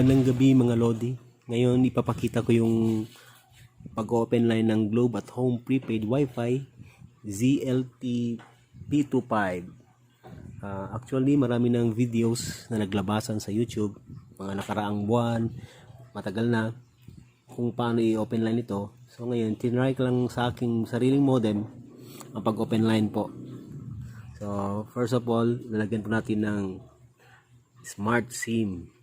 Magandang gabi mga Lodi. Ngayon ipapakita ko yung pag-open line ng Globe at Home Prepaid Wi-Fi ZLT-P25. Actually marami ng videos na naglabasan sa YouTube mga nakaraang buwan, matagal na, kung paano i-open line ito. So ngayon tinry ko lang sa aking sariling modem ang pag-open line po. So first of all, lalagyan po natin ng Smart SIM.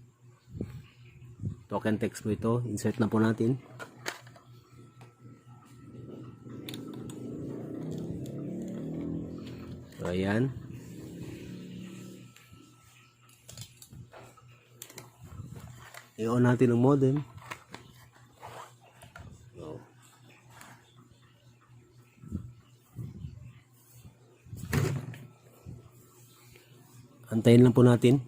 Token text po ito. Insert na po natin. So ayan. I-on natin ang modem. So, antayin lang po natin.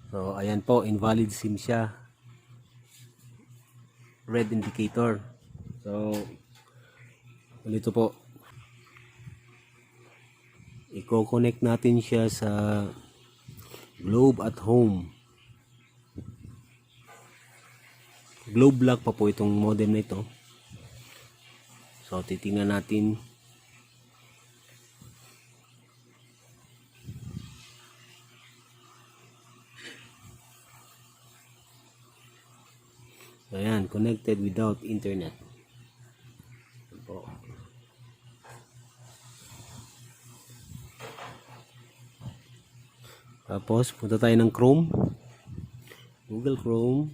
So ayan po, invalid SIM siya. Red indicator. So ulit po. I-connect natin siya sa Globe at Home. Globe lock pa po itong modem na ito. So titingnan natin. Ayan, connected without internet. Po. Tapos punta tayo ng Chrome, Google Chrome,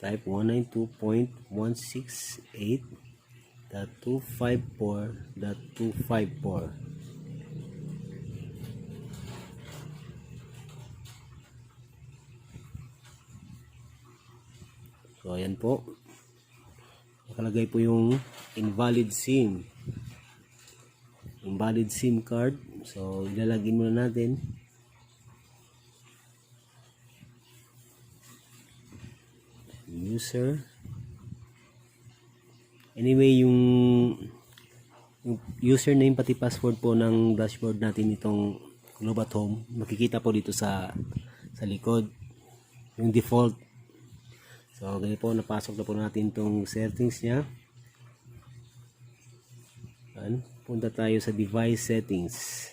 type 192.168.254.254. So ayan po, nakalagay po yung invalid SIM, invalid SIM card. So ilalagay muna natin. User. Anyway, yung username pati password po ng dashboard natin itong Globe at Home, makikita po dito sa likod, yung default. So ganito po, napasok na po natin itong settings nya. Punta tayo sa device settings.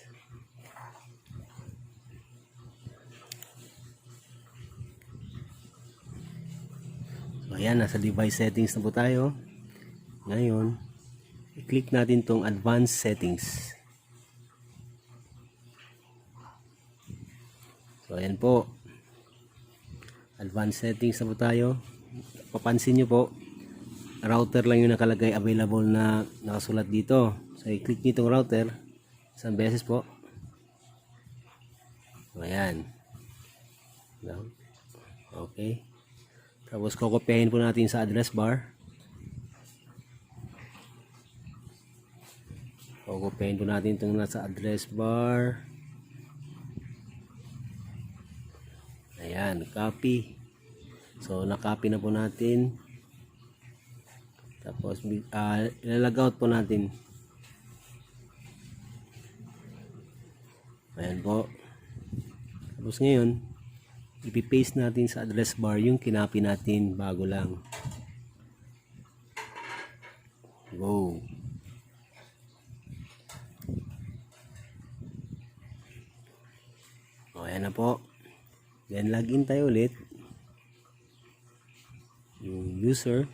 So ayan, nasa device settings na po tayo. Ngayon, i-click natin itong advanced settings. So ayan po, advanced settings na po tayo. Papansin nyo po, router lang yung nakalagay available na nakasulat dito. So i-click nyo itong router isang beses po. Ayan. Okay. Tapos kokopyahin po natin sa address bar. Kokopyahin po natin itong nasa address bar. Ayan, copy. So na-copy na po natin. Tapos ilalog out po natin. Ayan po. Tapos ngayon, ipipaste natin sa address bar yung kinopy natin bago lang. Go. O, ayan na po. Then login tayo ulit. Yung user.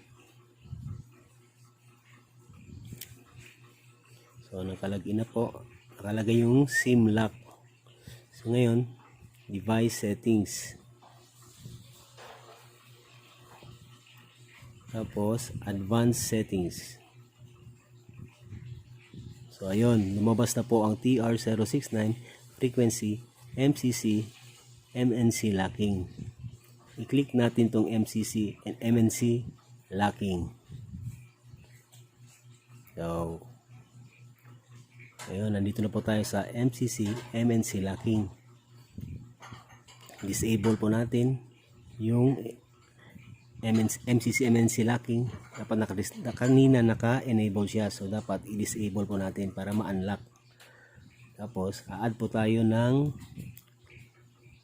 So nakalagin na po. Nakalagay yung SIM lock. So ngayon, device settings. Tapos advanced settings. So ayun, lumabas na po ang TR069 frequency, MCC, MNC locking. I-click natin tong MCC and MNC locking. So ayun, nandito na po tayo sa MCC, MNC locking. Disable po natin yung MCC, MNC locking. Dapat kanina naka-enable siya. So dapat i-disable po natin para ma-unlock. Tapos, add po tayo ng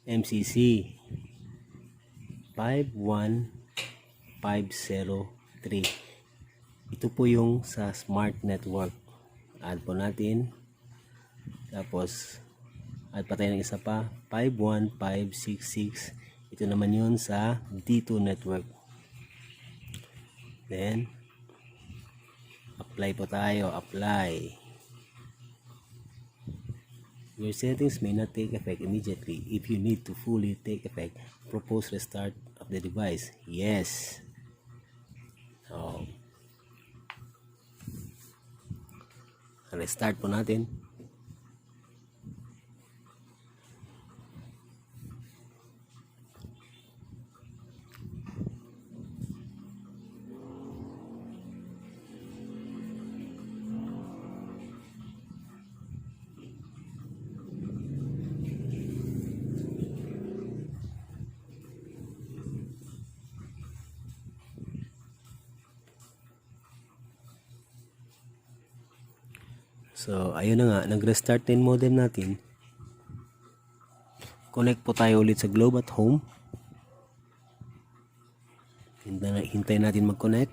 MCC 51503. Ito po yung sa Smart Network. Add po natin. Tapos, add pa tayo ng isa pa, 51566. Ito naman yun sa D2 Network. Then, apply po tayo. Apply. Your settings may not take effect immediately. If you need to fully take effect, propose restart of the device. Yes. So, restart po natin. So, ayun na nga, nag-restart din modem natin. Connect po tayo ulit sa Globe at Home. Hintayin natin mag-connect.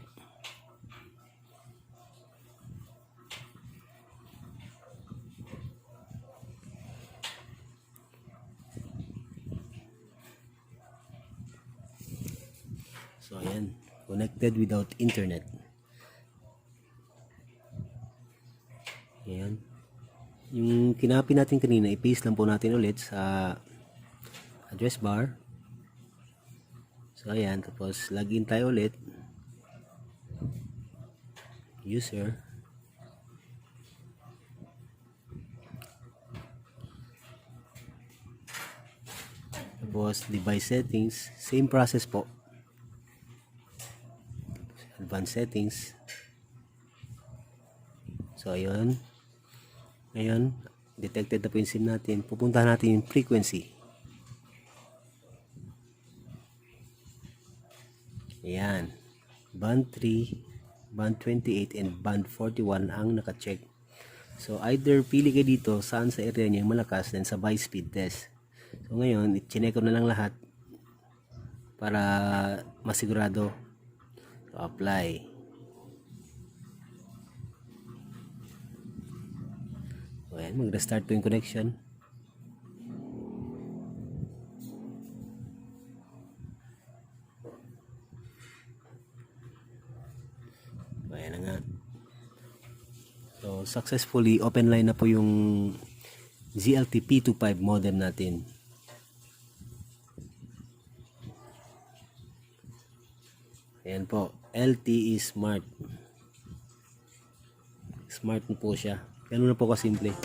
So, ayan. Connected without internet. Ayan. Yung kinapi natin kanina, i-paste lang po natin ulit sa address bar. So, ayan. Tapos, login tayo ulit. User. Tapos, device settings. Same process po. Advanced settings. So, ayun. Ngayon, detected na po yung SIM natin. Pupunta natin yung frequency. Ayan. Band 3, band 28, and band 41 ang naka-check. So, either pili kayo dito saan sa area nyo yung malakas, then sabay speed test. So, ngayon, i-check ko na lang lahat para masigurado. So, apply. Ayan, mag-restart po yung connection. Ayan na nga. So, successfully open line na po yung ZLT-P25 modem natin. Ayan po, LTE Smart. Smart po siya. Ganun na po kasimple.